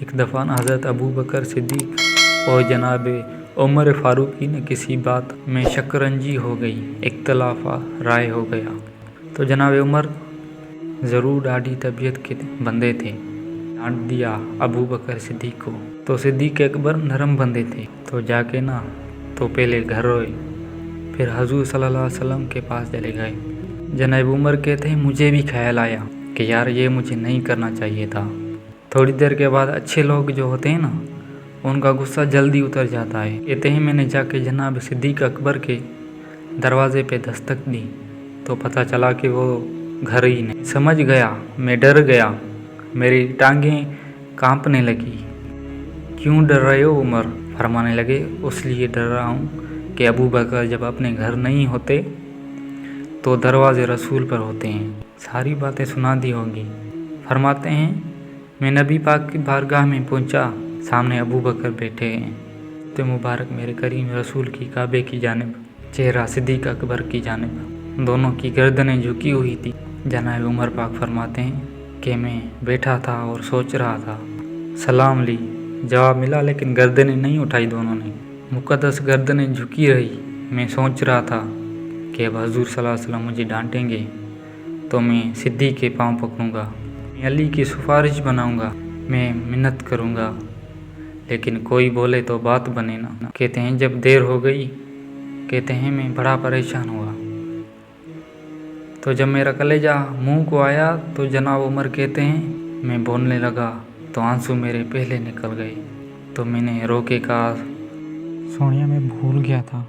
ایک دفعہ حضرت ابو بکر صدیق اور جناب عمر فاروقی نے کسی بات میں شکنجی ہو گئی، اختلاف رائے ہو گیا۔ تو جناب عمر ضرور ڈاڑھی طبیعت کے بندے تھے، ڈانٹ دیا ابو بکر صدیق کو۔ تو صدیق اکبر نرم بندے تھے، تو جا کے تو پہلے گھر روئے، پھر حضور صلی اللہ علیہ وسلم کے پاس چلے گئے۔ جناب عمر کہتے ہیں مجھے بھی خیال آیا کہ یار یہ مجھے نہیں کرنا چاہیے تھا۔ تھوڑی دیر کے بعد اچھے لوگ جو ہوتے ہیں ان کا غصہ جلدی اتر جاتا ہے۔ کہتے ہیں میں نے جا کے جناب صدیق اکبر کے دروازے پہ دستک دی تو پتہ چلا کہ وہ گھر ہی نہیں۔ سمجھ گیا، میں ڈر گیا، میری ٹانگیں کانپنے لگی۔ کیوں ڈر رہے ہو عمر؟ فرمانے لگے اس لیے ڈر رہا ہوں کہ ابو بکر جب اپنے گھر نہیں ہوتے تو دروازے رسول پر ہوتے ہیں۔ ساری باتیں سنا دی ہوگی۔ فرماتے ہیں میں نبی پاک کی بارگاہ میں پہنچا، سامنے ابو بکر بیٹھے ہیں، تو مبارک میرے کریم رسول کی کعبے کی جانب، چہرہ صدیق اکبر کی جانب، دونوں کی گردنیں جھکی ہوئی تھی۔ جناب عمر پاک فرماتے ہیں کہ میں بیٹھا تھا اور سوچ رہا تھا، سلام لی، جواب ملا لیکن گردنیں نہیں اٹھائی دونوں نے، مقدس گردنیں جھکی رہی۔ میں سوچ رہا تھا کہ اب حضور صلی اللہ علیہ وسلم مجھے ڈانٹیں گے تو میں صدیق کے پاؤں پکڑوں گا، میں علی کی سفارش بناؤں گا، میں منت کروں گا، لیکن کوئی بولے تو بات بنے نہ۔ کہتے ہیں جب دیر ہو گئی، کہتے ہیں میں بڑا پریشان ہوا، تو جب میرا کلیجہ منہ کو آیا تو جناب عمر کہتے ہیں میں بولنے لگا تو آنسو میرے پہلے نکل گئے، تو میں نے رو کے کہا سونیا میں بھول گیا تھا،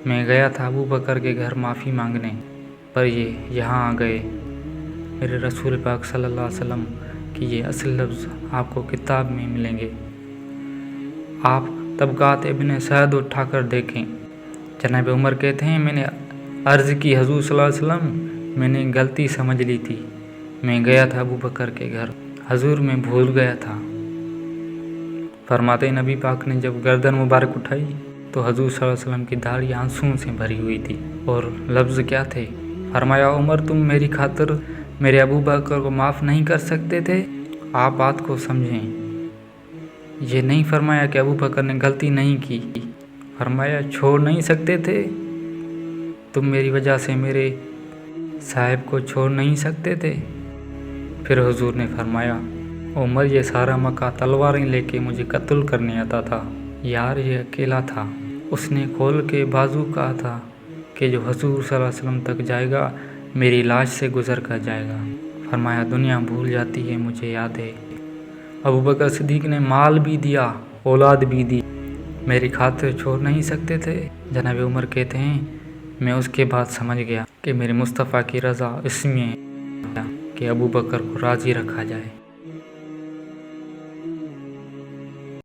میں گیا تھا ابو بکر کے گھر معافی مانگنے، پر یہ یہاں آ گئے۔ میرے رسول پاک صلی اللہ علیہ وسلم کی یہ اصل لفظ آپ کو کتاب میں ملیں گے، آپ طبقات ابن سعد اٹھا کر دیکھیں۔ جناب عمر کہتے ہیں میں نے عرض کی حضور صلی اللہ علیہ وسلم میں نے غلطی سمجھ لی تھی، میں گیا تھا ابو بکر کے گھر، حضور میں بھول گیا تھا۔ فرماتے نبی پاک نے جب گردن مبارک اٹھائی تو حضور صلی اللہ علیہ وسلم کی داڑھی آنسوؤں سے بھری ہوئی تھی، اور لفظ کیا تھے؟ فرمایا عمر تم میری خاطر میرے ابو بکر کو معاف نہیں کر سکتے تھے؟ آپ بات کو سمجھیں، یہ نہیں فرمایا کہ ابو بکر نے غلطی نہیں کی، فرمایا چھوڑ نہیں سکتے تھے؟ تم میری وجہ سے میرے صاحب کو چھوڑ نہیں سکتے تھے؟ پھر حضور نے فرمایا عمر یہ سارا مکہ تلواریں لے کے مجھے قتل کرنے آتا تھا، یار یہ اکیلا تھا، اس نے کھول کے بازو کہا تھا کہ جو حضور صلی اللہ علیہ وسلم تک جائے گا میری لاش سے گزر کر جائے گا۔ فرمایا دنیا بھول جاتی ہے، مجھے یاد ہے، ابو بکر صدیق نے مال بھی دیا، اولاد بھی دی، میری خاطر چھوڑ نہیں سکتے تھے؟ جناب عمر کہتے ہیں میں اس کے بعد سمجھ گیا کہ میرے مصطفیٰ کی رضا اس میں ہے کہ ابو بکر کو راضی رکھا جائے۔